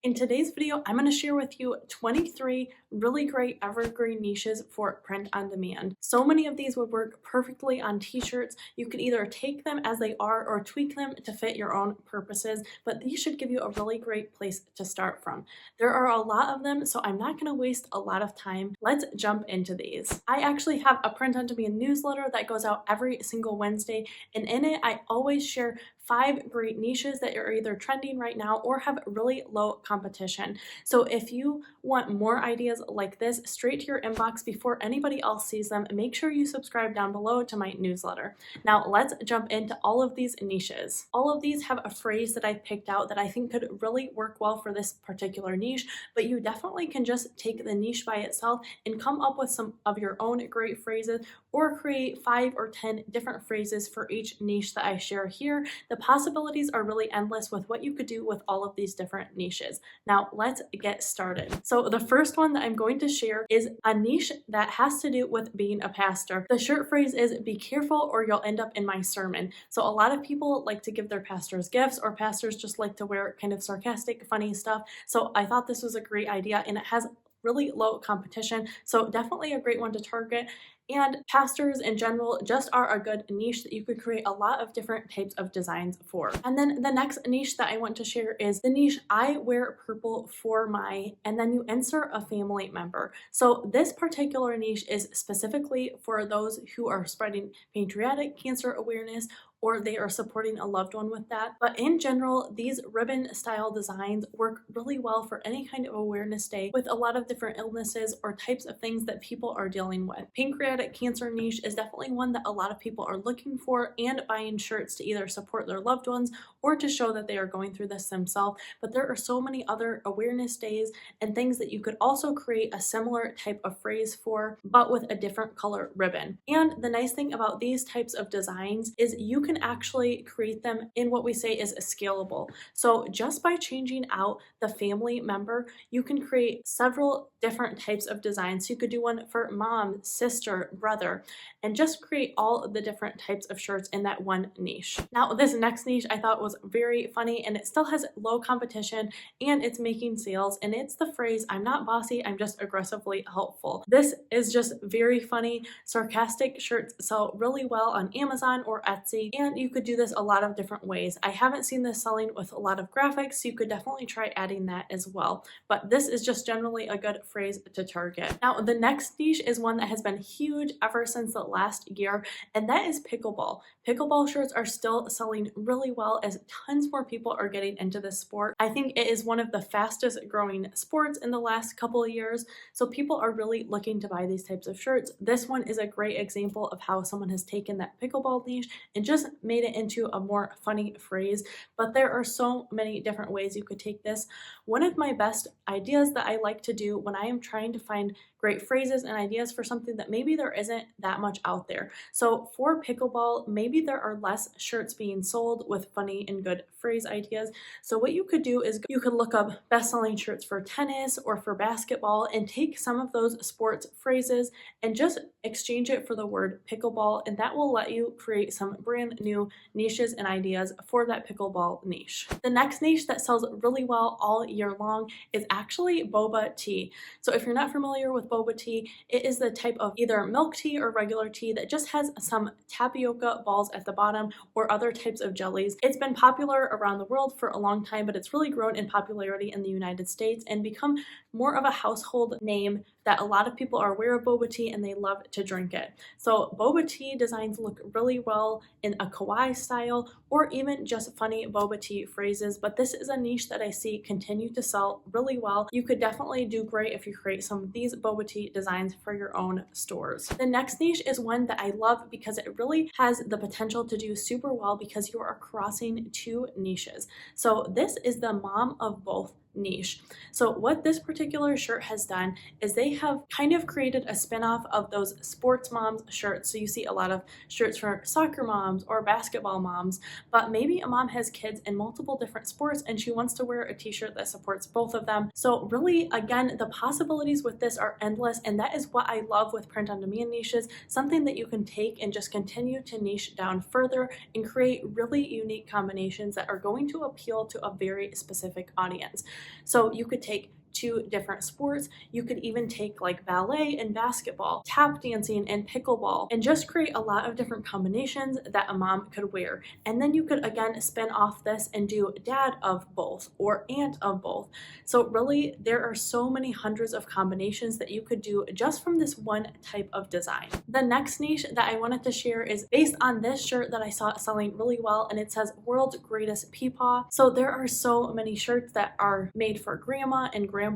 In today's video, I'm going to share with you 23 really great evergreen niches for print on demand. So many of these would work perfectly on t-shirts. You could either take them as they are or tweak them to fit your own purposes, but these should give you a really great place to start from. There are a lot of them, so I'm not going to waste a lot of time. Let's jump into these. I actually have a print on demand newsletter that goes out every single Wednesday, and in it, I always share 5 great niches that are either trending right now or have really low competition. So if you want more ideas like this straight to your inbox before anybody else sees them, make sure you subscribe down below to my newsletter. Now let's jump into all of these niches. All of these have a phrase that I picked out that I think could really work well for this particular niche, but you definitely can just take the niche by itself and come up with some of your own great phrases or create 5 or 10 different phrases for each niche that I share here. The possibilities are really endless with what you could do with all of these different niches. Now let's get started. So the first one that I'm going to share is a niche that has to do with being a pastor. The short phrase is "be careful or you'll end up in my sermon." So a lot of people like to give their pastors gifts, or pastors just like to wear kind of sarcastic, funny stuff. So I thought this was a great idea, and it has really low competition, so definitely a great one to target. And pastors in general just are a good niche that you could create a lot of different types of designs for. And then the next niche that I want to share is the niche "I wear purple for my," and then you insert a family member. So this particular niche is specifically for those who are spreading pancreatic cancer awareness, or they are supporting a loved one with that. But in general, these ribbon style designs work really well for any kind of awareness day with a lot of different illnesses or types of things that people are dealing with. Pancreatic cancer niche is definitely one that a lot of people are looking for and buying shirts to either support their loved ones or to show that they are going through this themselves. But there are so many other awareness days and things that you could also create a similar type of phrase for, but with a different color ribbon. And the nice thing about these types of designs is you can actually create them in what we say is scalable. So just by changing out the family member, you can create several different types of designs. So you could do one for mom, sister, brother, and just create all of the different types of shirts in that one niche. Now this next niche I thought was very funny, and it still has low competition and it's making sales, and it's the phrase "I'm not bossy, I'm just aggressively helpful." This is just very funny. Sarcastic shirts sell really well on Amazon or Etsy, and you could do this a lot of different ways. I haven't seen this selling with a lot of graphics, so you could definitely try adding that as well. But this is just generally a good phrase to target. Now the next niche is one that has been huge ever since the last year, and that is pickleball. Pickleball shirts are still selling really well as tons more people are getting into this sport. I think it is one of the fastest growing sports in the last couple of years, so people are really looking to buy these types of shirts. This one is a great example of how someone has taken that pickleball niche and just made it into a more funny phrase, but there are so many different ways you could take this. One of my best ideas that I like to do when I am trying to find great phrases and ideas for something that maybe there isn't that much out there. So for pickleball, maybe there are less shirts being sold with funny and good phrase ideas. So what you could do is you could look up best-selling shirts for tennis or for basketball and take some of those sports phrases and just exchange it for the word pickleball, and that will let you create some brand new niches and ideas for that pickleball niche. The next niche that sells really well all year long is actually boba tea. So if you're not familiar with boba tea, it is the type of either milk tea or regular tea that just has some tapioca balls at the bottom or other types of jellies. It's been popular around the world for a long time, but it's really grown in popularity in the United States and become more of a household name that a lot of people are aware of boba tea and they love to drink it. So boba tea designs look really well in a kawaii style or even just funny boba tea phrases, but this is a niche that I see continue to sell really well. You could definitely do great if you create some of these boba tea designs for your own stores. The next niche is one that I love because it really has the potential to do super well because you are crossing 2 niches. So this is the mom of both niche. So what this particular shirt has done is they have kind of created a spin-off of those sports moms shirts. So you see a lot of shirts for soccer moms or basketball moms, but maybe a mom has kids in multiple different sports and she wants to wear a t-shirt that supports both of them. So really, again, the possibilities with this are endless, and that is what I love with print on demand niches, something that you can take and just continue to niche down further and create really unique combinations that are going to appeal to a very specific audience. So you could take 2 different sports. You could even take like ballet and basketball, tap dancing and pickleball, and just create a lot of different combinations that a mom could wear. And then you could again spin off this and do dad of both or aunt of both. So really there are so many hundreds of combinations that you could do just from this one type of design. The next niche that I wanted to share is based on this shirt that I saw selling really well, and it says World's Greatest Peepaw. So there are so many shirts that are made for grandma and grandpa,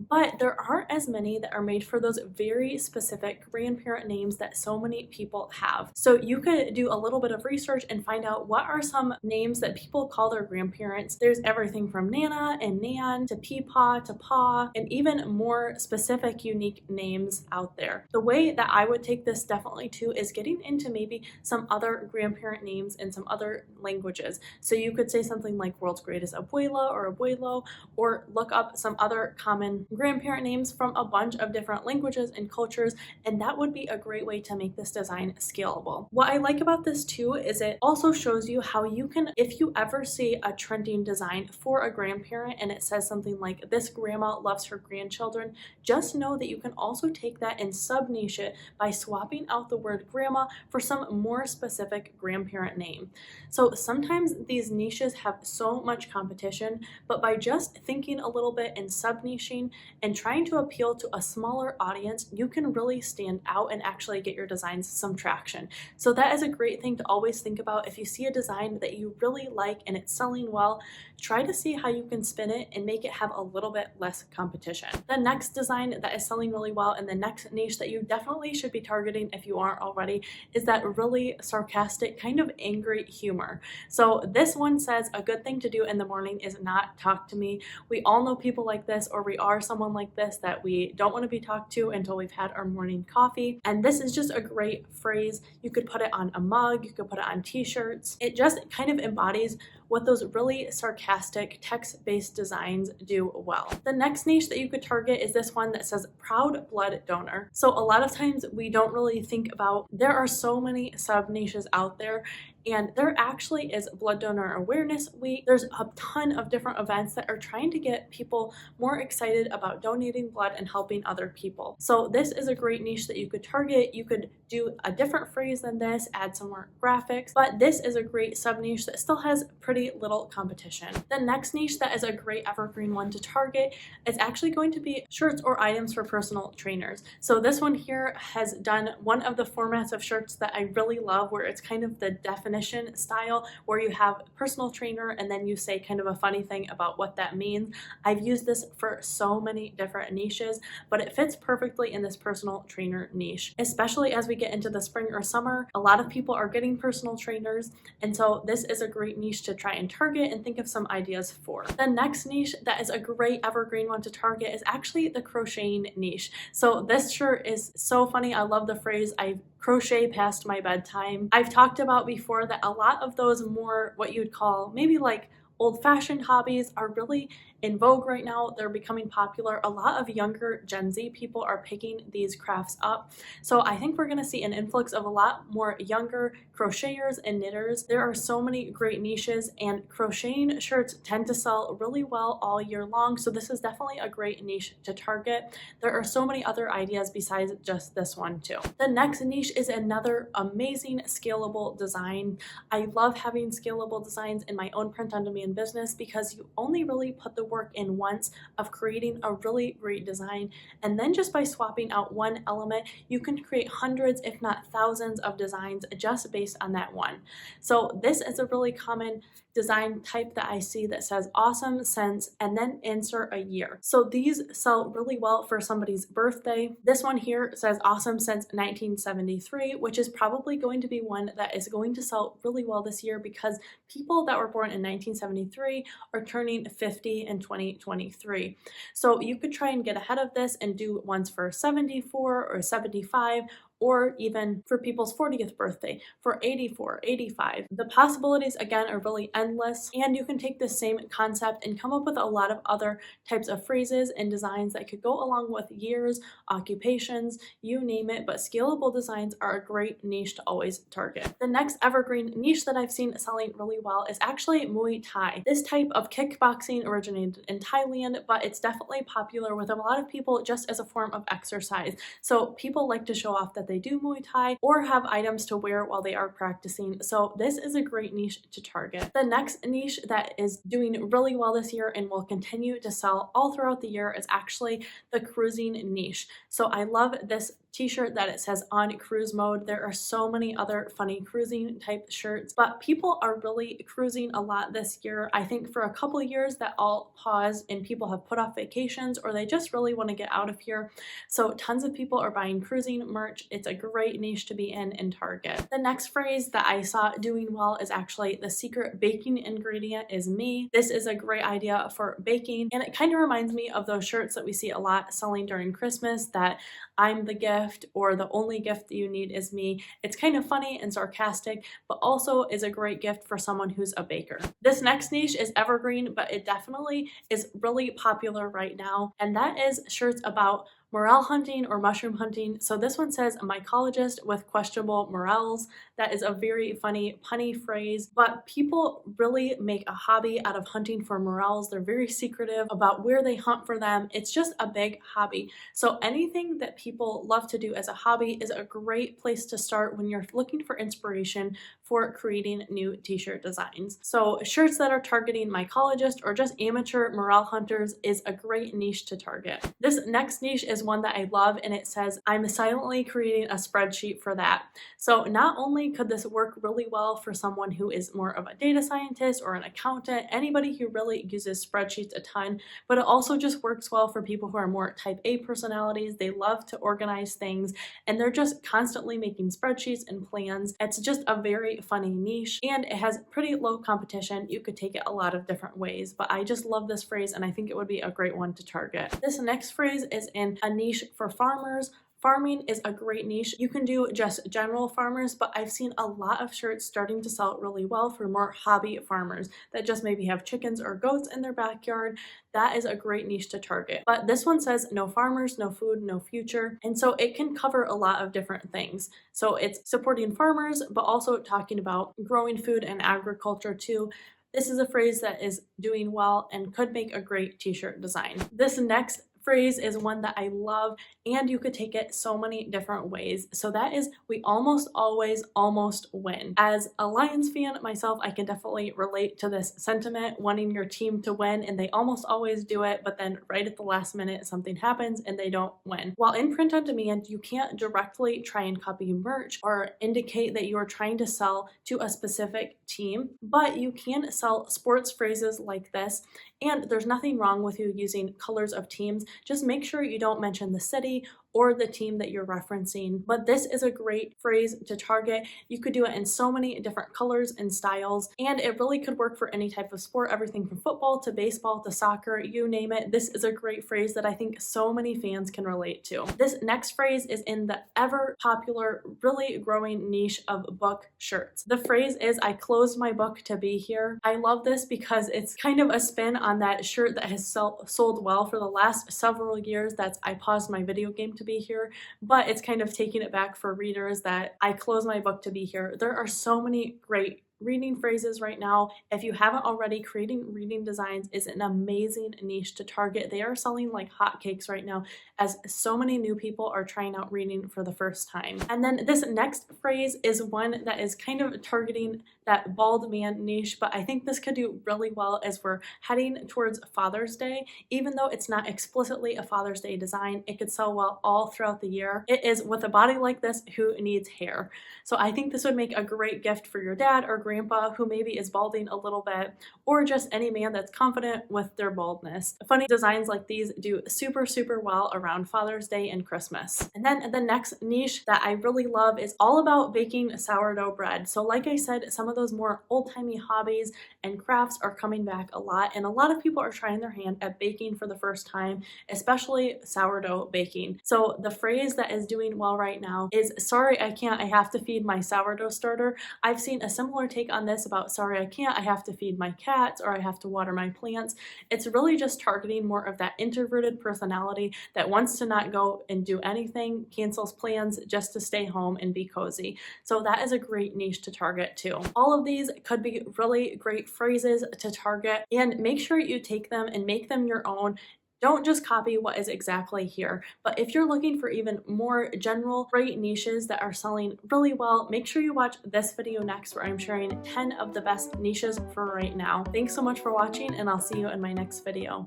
but there aren't as many that are made for those very specific grandparent names that so many people have. So you could do a little bit of research and find out what are some names that people call their grandparents. There's everything from Nana and Nan to Peepaw to Paw, and even more specific unique names out there. The way that I would take this definitely too is getting into maybe some other grandparent names in some other languages. So you could say something like World's Greatest Abuela or Abuelo, or look up some other common grandparent names from a bunch of different languages and cultures, and that would be a great way to make this design scalable. What I like about this too is it also shows you how you can, if you ever see a trending design for a grandparent and it says something like this grandma loves her grandchildren, just know that you can also take that and sub-niche it by swapping out the word grandma for some more specific grandparent name. So sometimes these niches have so much competition, but by just thinking a little bit and sub-niching and trying to appeal to a smaller audience, you can really stand out and actually get your designs some traction. So that is a great thing to always think about. If you see a design that you really like and it's selling well, try to see how you can spin it and make it have a little bit less competition. The next design that is selling really well and the next niche that you definitely should be targeting if you aren't already is that really sarcastic, kind of angry humor. So this one says a good thing to do in the morning is not talk to me. We all know people like this, or we are someone like this that we don't want to be talked to until we've had our morning coffee. And this is just a great phrase. You could put it on a mug, you could put it on t-shirts. It just kind of embodies what those really sarcastic text-based designs do well. The next niche that you could target is this one that says proud blood donor. So a lot of times we don't really think about, there are so many sub niches out there, and there actually is Blood Donor Awareness Week. There's a ton of different events that are trying to get people more excited about donating blood and helping other people. So this is a great niche that you could target. You could do a different phrase than this, add some more graphics, but this is a great sub niche that still has pretty little competition. The next niche that is a great evergreen one to target is actually going to be shirts or items for personal trainers. So this one here has done one of the formats of shirts that I really love, where it's kind of the definition style, where you have personal trainer and then you say kind of a funny thing about what that means. I've used this for so many different niches, but it fits perfectly in this personal trainer niche, especially as we get into the spring or summer. A lot of people are getting personal trainers, and so this is a great niche to try and target and think of some ideas for. The next niche that is a great evergreen one to target is actually the crocheting niche. So this shirt is so funny. I love the phrase, I crochet past my bedtime. I've talked about before that a lot of those more what you'd call maybe like old-fashioned hobbies are really in vogue right now. They're becoming popular. A lot of younger Gen Z people are picking these crafts up. So I think we're going to see an influx of a lot more younger crocheters and knitters. There are so many great niches, and crocheting shirts tend to sell really well all year long. So this is definitely a great niche to target. There are so many other ideas besides just this one too. The next niche is another amazing scalable design. I love having scalable designs in my own print-on-demand business because you only really put the work in once of creating a really great design, and then just by swapping out one element you can create hundreds if not thousands of designs just based on that one. So this is a really common design type that I see that says awesome since and then insert a year. So these sell really well for somebody's birthday. This one here says awesome since 1973, which is probably going to be one that is going to sell really well this year because people that were born in 1973 are turning 50 in 2023. So you could try and get ahead of this and do ones for 74 or 75, or even for people's 40th birthday, for 84, 85. The possibilities again are really endless, and you can take this same concept and come up with a lot of other types of phrases and designs that could go along with years, occupations, you name it, but scalable designs are a great niche to always target. The next evergreen niche that I've seen selling really well is actually Muay Thai. This type of kickboxing originated in Thailand, but it's definitely popular with a lot of people just as a form of exercise. So people like to show off that they do Muay Thai or have items to wear while they are practicing. So this is a great niche to target. The next niche that is doing really well this year and will continue to sell all throughout the year is actually the cruising niche. So I love this t-shirt that it says on cruise mode. There are so many other funny cruising type shirts, but people are really cruising a lot this year. I think for a couple of years that all paused and people have put off vacations or they just really want to get out of here. So tons of people are buying cruising merch. It's a great niche to be in Target. The next phrase that I saw doing well is actually the secret baking ingredient is me. This is a great idea for baking, and it kind of reminds me of those shirts that we see a lot selling during Christmas, that I'm the gift or the only gift that you need is me. It's kind of funny and sarcastic, but also is a great gift for someone who's a baker. This next niche is evergreen, but it definitely is really popular right now, and that is shirts about morel hunting or mushroom hunting. So this one says mycologist with questionable morels. That is a very funny punny phrase, but people really make a hobby out of hunting for morels. They're very secretive about where they hunt for them. It's just a big hobby. So anything that people love to do as a hobby is a great place to start when you're looking for inspiration for creating new t-shirt designs. So shirts that are targeting mycologist or just amateur morel hunters is a great niche to target. This next niche is one that I love, and it says I'm silently creating a spreadsheet for that. So not only could this work really well for someone who is more of a data scientist or an accountant, anybody who really uses spreadsheets a ton, but it also just works well for people who are more type A personalities. They love to organize things and they're just constantly making spreadsheets and plans. It's just a very funny niche, and it has pretty low competition. You could take it a lot of different ways, but I just love this phrase and I think it would be a great one to target. This next phrase is in a niche for farmers. Farming is a great niche. You can do just general farmers, but I've seen a lot of shirts starting to sell really well for more hobby farmers that just maybe have chickens or goats in their backyard. That is a great niche to target. But this one says no farmers, no food, no future. And so it can cover a lot of different things. So it's supporting farmers, but also talking about growing food and agriculture too. This is a phrase that is doing well and could make a great t-shirt design. This next phrase is one that I love, and you could take it so many different ways. So that is, we almost always almost win. As a Lions fan myself, I can definitely relate to this sentiment, wanting your team to win, and they almost always do it, but then right at the last minute something happens and they don't win. While in print on demand, you can't directly try and copy merch or indicate that you are trying to sell to a specific team, but you can sell sports phrases like this. And there's nothing wrong with you using colors of teams. Just make sure you don't mention the city or the team that you're referencing. But this is a great phrase to target. You could do it in so many different colors and styles, and it really could work for any type of sport, everything from football to baseball to soccer, you name it. This is a great phrase that I think so many fans can relate to. This next phrase is in the ever popular, really growing niche of book shirts. The phrase is, I closed my book to be here. I love this because it's kind of a spin on that shirt that has sold well for the last several years. That's I paused my video game to be here, but it's kind of taking it back for readers that I close my book to be here. There are so many great reading phrases right now. If you haven't already, creating reading designs is an amazing niche to target. They are selling like hotcakes right now, as so many new people are trying out reading for the first time. And then this next phrase is one that is kind of targeting that bald man niche, but I think this could do really well as we're heading towards Father's Day. Even though it's not explicitly a Father's Day design, it could sell well all throughout the year. It is, with a body like this, who needs hair? So I think this would make a great gift for your dad or grandpa who maybe is balding a little bit, or just any man that's confident with their baldness. Funny designs like these do super well around Father's Day and Christmas. And then the next niche that I really love is all about baking sourdough bread. So like I said, some of those more old-timey hobbies and crafts are coming back a lot, and a lot of people are trying their hand at baking for the first time, especially sourdough baking. So the phrase that is doing well right now is "sorry I can't, I have to feed my sourdough starter." I've seen a similar take on this about "sorry I can't, I have to feed my cats," or "I have to water my plants." It's really just targeting more of that introverted personality that wants to not go and do anything, cancels plans just to stay home and be cozy. So that is a great niche to target too. All of these could be really great phrases to target, and make sure you take them and make them your own. Don't just copy what is exactly here, but if you're looking for even more general great niches that are selling really well, make sure you watch this video next where I'm sharing 10 of the best niches for right now. Thanks so much for watching, and I'll see you in my next video.